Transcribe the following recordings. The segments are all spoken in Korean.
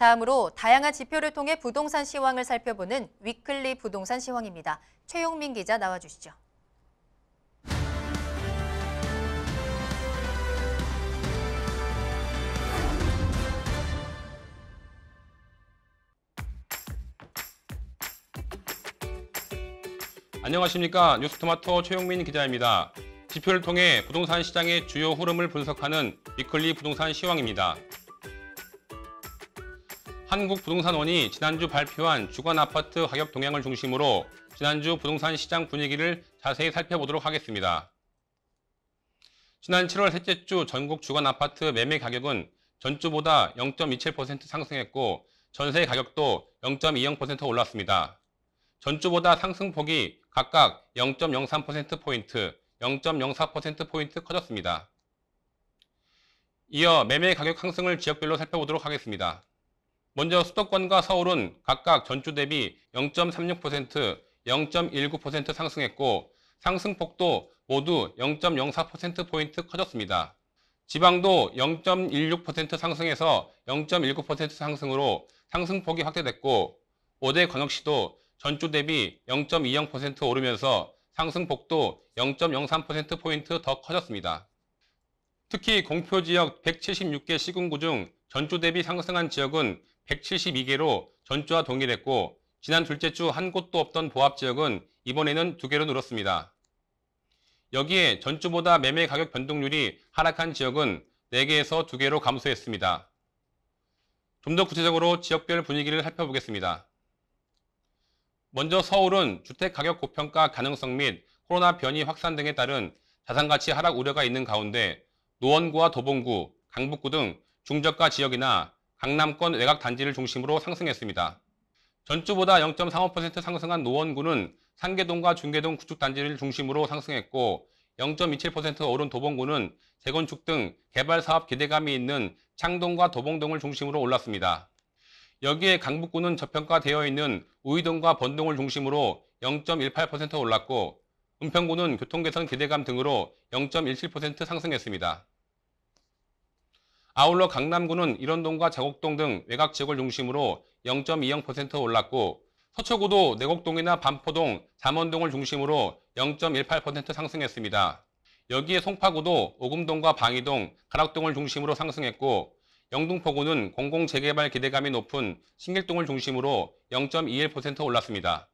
다음으로 다양한 지표를 통해 부동산 시황을 살펴보는 위클리 부동산 시황입니다. 최용민 기자 나와주시죠. 안녕하십니까. 뉴스토마토 최용민 기자입니다. 지표를 통해 부동산 시장의 주요 흐름을 분석하는 위클리 부동산 시황입니다. 한국부동산원이 지난주 발표한 주간 아파트 가격 동향을 중심으로 지난주 부동산 시장 분위기를 자세히 살펴보도록 하겠습니다. 지난 7월 셋째 주 전국 주간 아파트 매매 가격은 전주보다 0.27% 상승했고 전세 가격도 0.20% 올랐습니다. 전주보다 상승폭이 각각 0.03%포인트, 0.04%포인트 커졌습니다. 이어 매매 가격 상승을 지역별로 살펴보도록 하겠습니다. 먼저 수도권과 서울은 각각 전주 대비 0.36%, 0.19% 상승했고 상승폭도 모두 0.04%포인트 커졌습니다. 지방도 0.16% 상승해서 0.19% 상승으로 상승폭이 확대됐고 5대 광역시도 전주 대비 0.20% 오르면서 상승폭도 0.03%포인트 더 커졌습니다. 특히 공표지역 176개 시군구 중 전주 대비 상승한 지역은 172개로 전주와 동일했고 지난 둘째 주 한 곳도 없던 보합지역은 이번에는 2개로 늘었습니다. 여기에 전주보다 매매 가격 변동률이 하락한 지역은 4개에서 2개로 감소했습니다. 좀 더 구체적으로 지역별 분위기를 살펴보겠습니다. 먼저 서울은 주택가격 고평가 가능성 및 코로나 변이 확산 등에 따른 자산가치 하락 우려가 있는 가운데 노원구와 도봉구, 강북구 등 중저가 지역이나 강남권 외곽단지를 중심으로 상승했습니다. 전주보다 0.35% 상승한 노원구는 상계동과 중계동 구축단지를 중심으로 상승했고 0.27% 오른 도봉구는 재건축 등 개발사업 기대감이 있는 창동과 도봉동을 중심으로 올랐습니다. 여기에 강북구는 저평가되어 있는 우이동과 번동을 중심으로 0.18% 올랐고 은평구는 교통개선 기대감 등으로 0.17% 상승했습니다. 아울러 강남구는 일원동과 자곡동 등 외곽 지역을 중심으로 0.20% 올랐고 서초구도 내곡동이나 반포동, 잠원동을 중심으로 0.18% 상승했습니다. 여기에 송파구도 오금동과 방이동, 가락동을 중심으로 상승했고 영등포구는 공공재개발 기대감이 높은 신길동을 중심으로 0.21% 올랐습니다.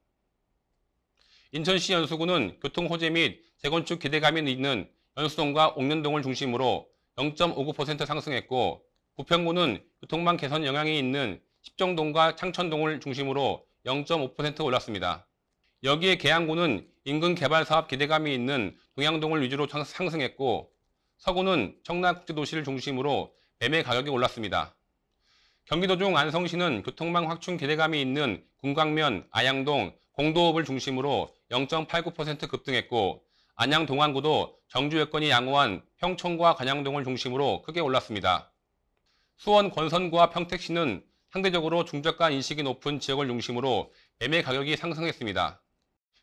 인천시 연수구는 교통호재 및 재건축 기대감이 있는 연수동과 옥년동을 중심으로 0.59% 상승했고 부평구는 교통망 개선 영향이 있는 십정동과 창천동을 중심으로 0.5% 올랐습니다. 여기에 계양구는 인근 개발사업 기대감이 있는 동양동을 위주로 상승했고 서구는 청라국제도시를 중심으로 매매 가격이 올랐습니다. 경기도 중 안성시는 교통망 확충 기대감이 있는 군광면, 아양동, 공도읍을 중심으로 0.89% 급등했고 안양 동안구도 정주 여건이 양호한 평촌과 관양동을 중심으로 크게 올랐습니다. 수원 권선구와 평택시는 상대적으로 중저가 인식이 높은 지역을 중심으로 매매 가격이 상승했습니다.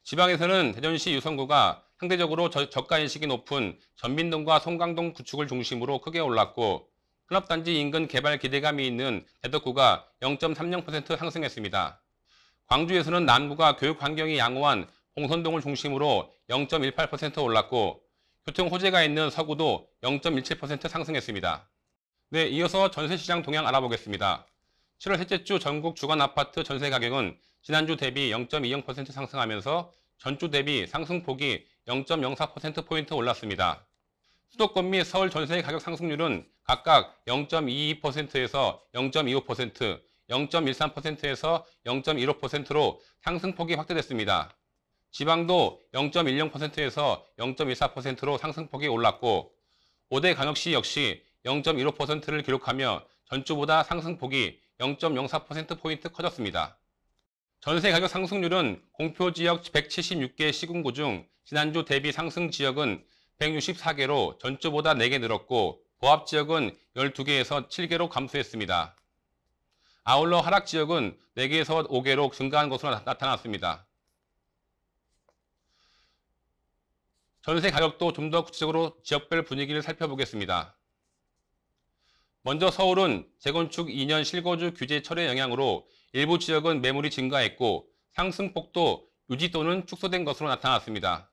지방에서는 대전시 유성구가 상대적으로 저가 인식이 높은 전민동과 송강동 구축을 중심으로 크게 올랐고 클럽단지 인근 개발 기대감이 있는 대덕구가 0.30% 상승했습니다. 광주에서는 남구가 교육 환경이 양호한 봉선동을 중심으로 0.18% 올랐고 교통 호재가 있는 서구도 0.17% 상승했습니다. 네, 이어서 전세시장 동향 알아보겠습니다. 7월 셋째 주 전국 주간 아파트 전세 가격은 지난주 대비 0.20% 상승하면서 전주 대비 상승폭이 0.04%포인트 올랐습니다. 수도권 및 서울 전세 가격 상승률은 각각 0.22%에서 0.25%, 0.13%에서 0.15%로 상승폭이 확대됐습니다. 지방도 0.10%에서 0.14%로 상승폭이 올랐고 5대 광역시 역시 0.15%를 기록하며 전주보다 상승폭이 0.04%포인트 커졌습니다. 전세 가격 상승률은 공표지역 176개 시군구 중 지난주 대비 상승 지역은 164개로 전주보다 4개 늘었고 보합지역은 12개에서 7개로 감소했습니다. 아울러 하락지역은 4개에서 5개로 증가한 것으로 나타났습니다. 전세 가격도 좀 더 구체적으로 지역별 분위기를 살펴보겠습니다. 먼저 서울은 재건축 2년 실거주 규제 철회 영향으로 일부 지역은 매물이 증가했고 상승폭도 유지 또는 축소된 것으로 나타났습니다.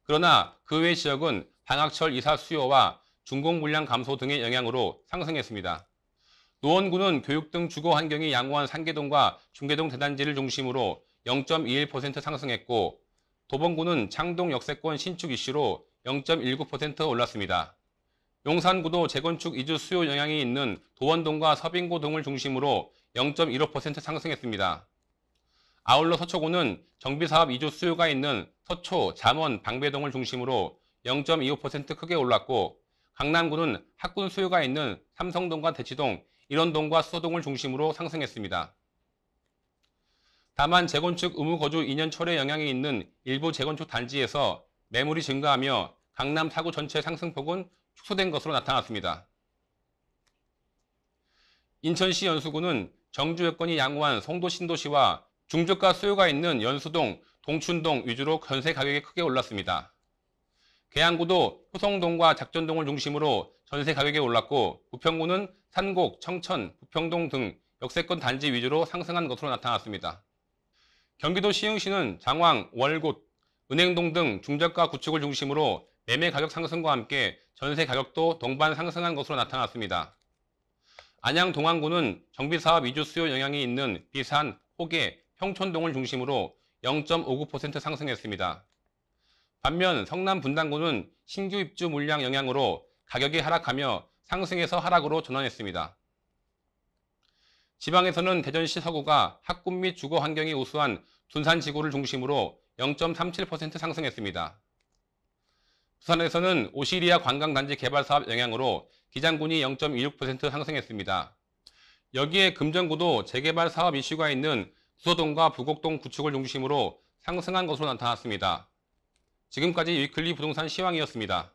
그러나 그 외 지역은 방학철 이사 수요와 준공 물량 감소 등의 영향으로 상승했습니다. 노원구는 교육 등 주거 환경이 양호한 상계동과 중계동 대단지를 중심으로 0.21% 상승했고 도봉구는 창동 역세권 신축 이슈로 0.19% 올랐습니다. 용산구도 재건축 이주 수요 영향이 있는 도원동과 서빙고 등을 중심으로 0.15% 상승했습니다. 아울러 서초구는 정비사업 이주 수요가 있는 서초, 잠원, 방배동을 중심으로 0.25% 크게 올랐고 강남구는 학군 수요가 있는 삼성동과 대치동, 일원동과 수서동을 중심으로 상승했습니다. 다만 재건축 의무 거주 2년 철회 영향이 있는 일부 재건축 단지에서 매물이 증가하며 강남 4구 전체 상승폭은 축소된 것으로 나타났습니다. 인천시 연수구는 정주 여건이 양호한 송도 신도시와 중저가 수요가 있는 연수동, 동춘동 위주로 전세 가격이 크게 올랐습니다. 계양구도 효성동과 작전동을 중심으로 전세 가격이 올랐고 부평구는 산곡, 청천, 부평동 등 역세권 단지 위주로 상승한 것으로 나타났습니다. 경기도 시흥시는 장왕, 월곶, 은행동 등 중저가 구축을 중심으로 매매 가격 상승과 함께 전세 가격도 동반 상승한 것으로 나타났습니다. 안양 동안구는 정비사업 이주 수요 영향이 있는 비산, 호계, 평촌동을 중심으로 0.59% 상승했습니다. 반면 성남 분당구는 신규 입주 물량 영향으로 가격이 하락하며 상승에서 하락으로 전환했습니다. 지방에서는 대전시 서구가 학군 및 주거 환경이 우수한 둔산지구를 중심으로 0.37% 상승했습니다. 부산에서는 오시리아 관광단지 개발 사업 영향으로 기장군이 0.26% 상승했습니다. 여기에 금정구도 재개발 사업 이슈가 있는 구서동과 부곡동 구축을 중심으로 상승한 것으로 나타났습니다. 지금까지 위클리 부동산 시황이었습니다.